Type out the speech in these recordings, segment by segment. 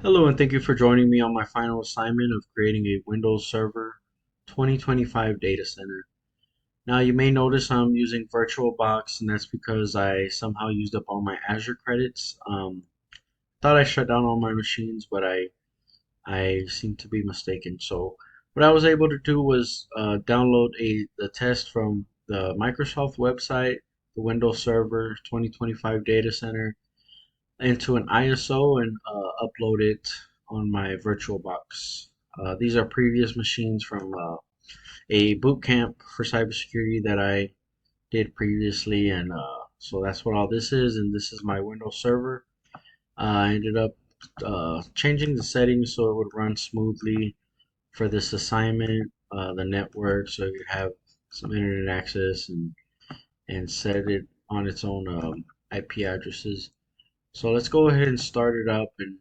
Hello and thank you for joining me on my final assignment of creating a Windows Server 2025 data center. Now you may notice I'm using VirtualBox, and that's because I somehow used up all my Azure credits. Thought I shut down all my machines, but I seem to be mistaken. So what I was able to do was download the test from the Microsoft website, the Windows Server 2025 data center, into an ISO and upload it on my VirtualBox. These are previous machines from a boot camp for cybersecurity that I did previously, and so that's what all this is. And this is my Windows Server. I ended up changing the settings so it would run smoothly for this assignment. The network, so you have some internet access, and set it on its own IP addresses. So let's go ahead and start it up, and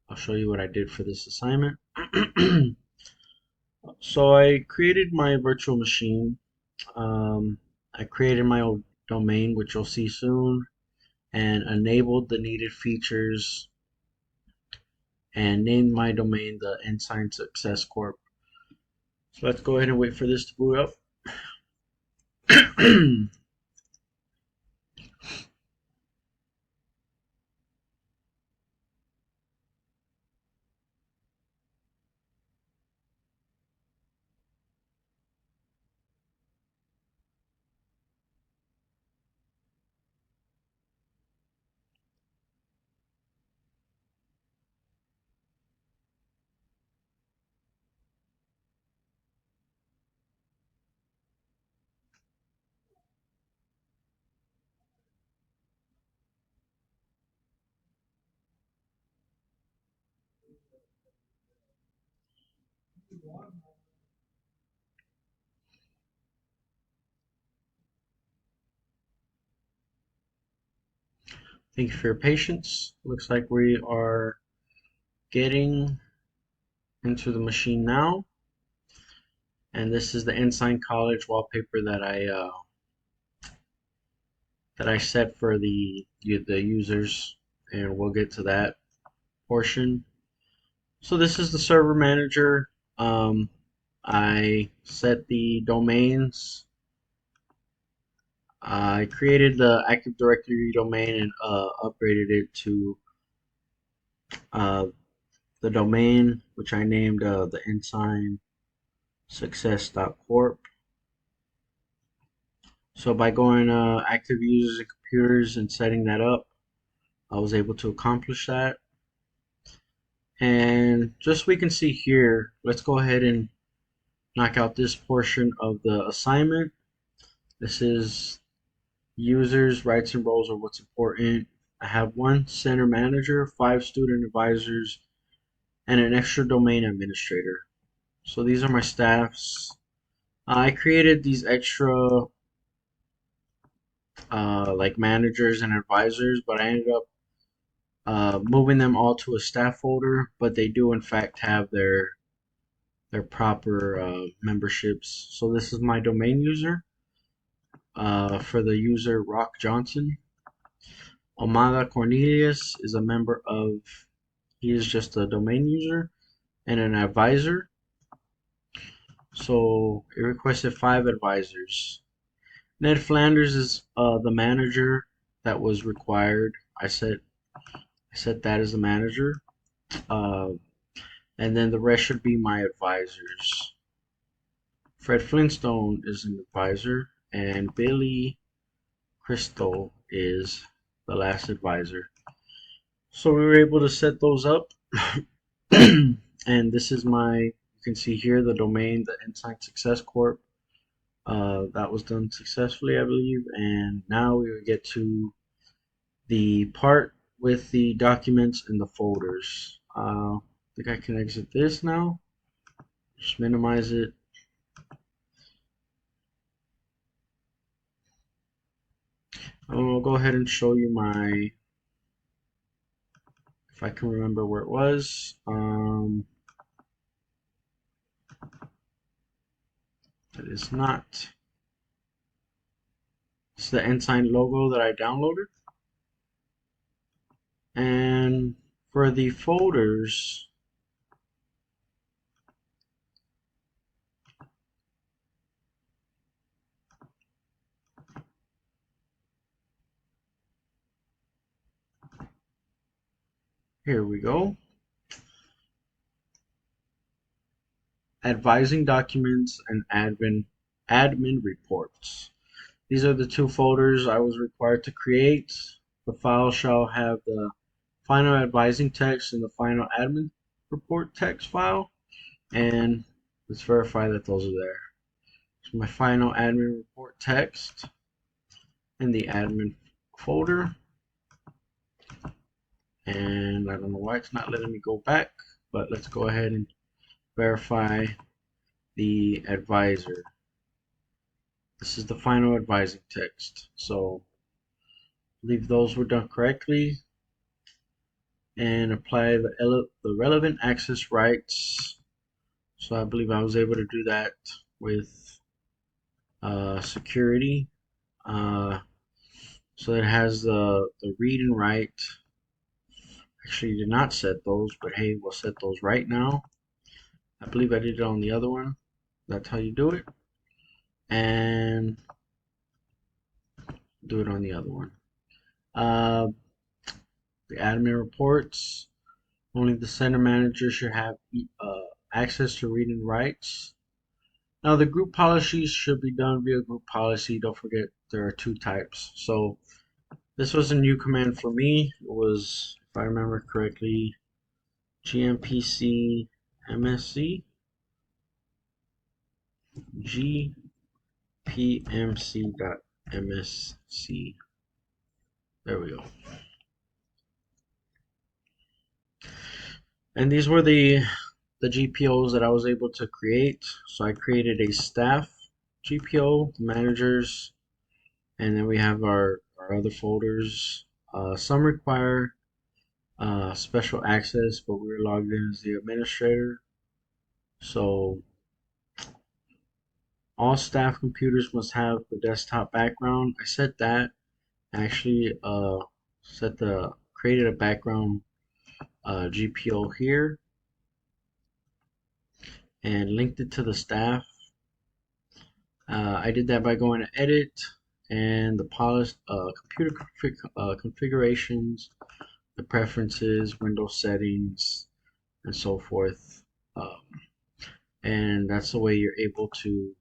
I'll show you what I did for this assignment. So I created my virtual machine. I created my own domain, which you'll see soon, and enabled the needed features and named my domain the Ensign Success Corp. So let's go ahead and wait for this to boot up. Thank you for your patience. Looks like we are getting into the machine now, and this is the Ensign College wallpaper that I set for the users, and we'll get to that portion. So this is the server manager. Um, I set the domains. I created the Active Directory domain and upgraded it to uh, the domain, which I named the Ensign Success.corp. So by going active users and computers and setting that up, I was able to accomplish that. And just so we can see here, let's go ahead and knock out this portion of the assignment. This is users, rights, and roles are what's important. I have one center manager, 5 student advisors, and an extra domain administrator. So these are my staffs. I created these extra like managers and advisors, but I ended up moving them all to a staff folder. But they do in fact have their proper memberships. So this is my domain user. For the user Rock Johnson, Omada Cornelius is a member of. He is just a domain user and an advisor. So it requested 5 advisors. Ned Flanders is the manager that was required. I set that as the manager, uh, and then the rest should be my advisors. Fred Flintstone is an advisor, and Billy Crystal is the last advisor. So we were able to set those up, and this is you can see here the domain, the Ensign Success Corp. That was done successfully, I believe, and now we will get to the part with the documents and the folders. I think I can exit this now. Just minimize it. I'll go ahead and show you if I can remember where it was. It is not. It's the Ensign logo that I downloaded. And For the folders, here we go. Advising documents and admin reports. These are the two folders I was required to create. The file shall have the final advising text and the final admin report text file. And let's verify that those are there. So my final admin report text in the admin folder. And I don't know why it's not letting me go back, but let's go ahead and verify the advisor. This is the final advising text. So I believe those were done correctly, and apply the relevant access rights. So I believe I was able to do that with security. So it has the read and write. Actually, did not set those, but hey, we'll set those right now. I believe I did it on the other one. That's how you do it. And do it on the other one. Uh, the admin reports. Only the center manager should have access to read and writes. Now the group policies should be done via group policy. Don't forget there are two types. So this was a new command for me. It was, if I remember correctly, gmpc msc gpmc.msc. There we go. And these were the GPOs that I was able to create. So I created a staff GPO, the managers, and then we have our other folders. Some require special access, but we were logged in as the administrator. So all staff computers must have the desktop background. I set that. I actually created a background GPO here and linked it to the staff. I did that by going to edit and the computer configurations, the preferences, Windows settings, and so forth. And that's the way you're able to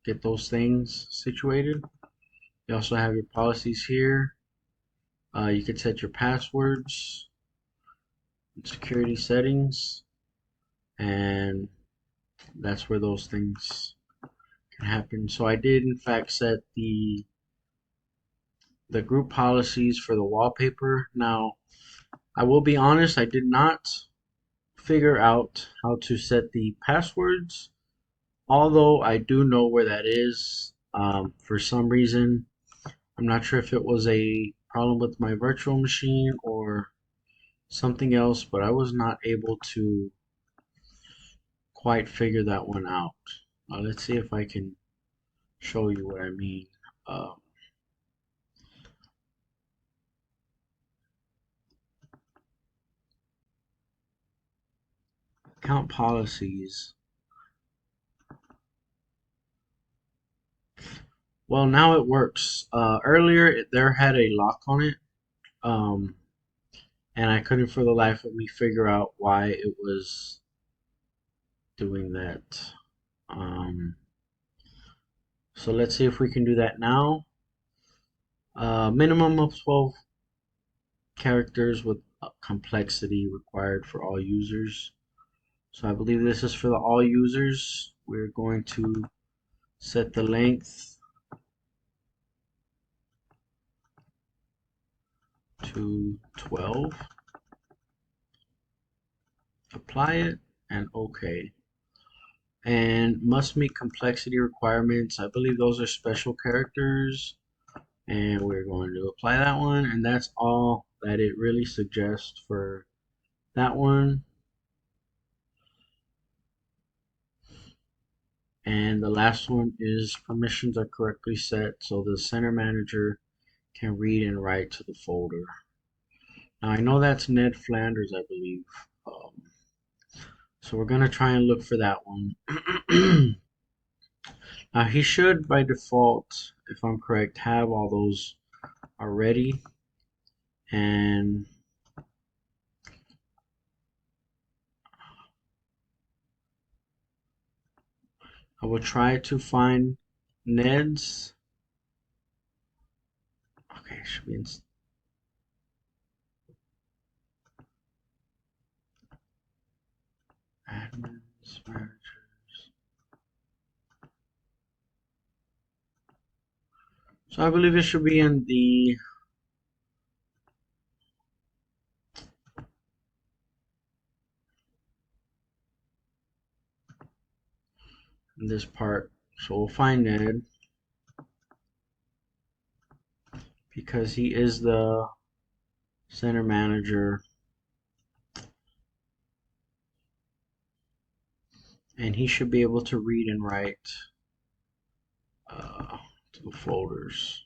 get those things situated. You also have your policies here. You can set your passwords, security settings, and that's where those things can happen. So I did in fact set the group policies for the wallpaper. Now I will be honest, I did not figure out how to set the passwords, although I do know where that is. For some reason, I'm not sure if it was a problem with my virtual machine or something else, but I was not able to quite figure that one out. Let's see if I can show you what I mean. Uh, Account policies. Well, now it works. Earlier, there had a lock on it, um, and I couldn't for the life of me figure out why it was doing that. Um, so let's see if we can do that now. Minimum of 12 characters with complexity required for all users. So I believe this is for the all users. We're going to set the length to 12. Apply it and OK. And must meet complexity requirements. I believe those are special characters. And we're going to apply that one. And that's all that it really suggests for that one. And the last one is permissions are correctly set so the center manager can read and write to the folder. Now I know that's Ned Flanders, I believe. So we're gonna try and look for that one. He should, by default, if I'm correct, have all those already. And I will try to find Ned's. Okay, it should be in admins, managers. So I believe it should be in this part. So we'll find Ned because he is the center manager, and he should be able to read and write uh, to the folders.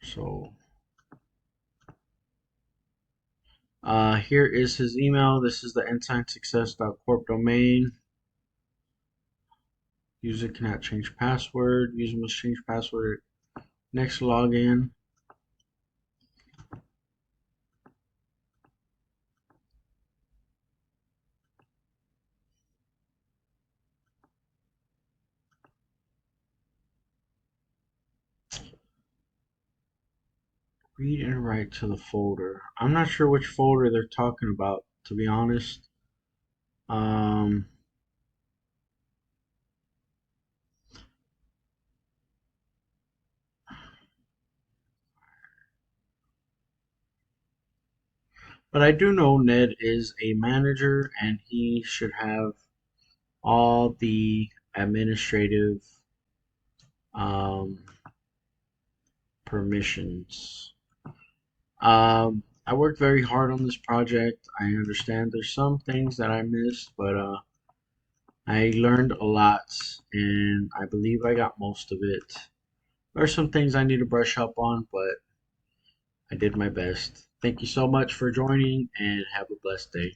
So here is his email. This is the ensignsuccess.corp domain. User cannot change password. User must change password. Next login. Read and write to the folder. I'm not sure which folder they're talking about, to be honest. Um, but I do know Ned is a manager and he should have all the administrative um, permissions. I worked very hard on this project. I understand there's some things that I missed, but I learned a lot and I believe I got most of it. There are some things I need to brush up on, but I did my best. Thank you so much for joining and have a blessed day.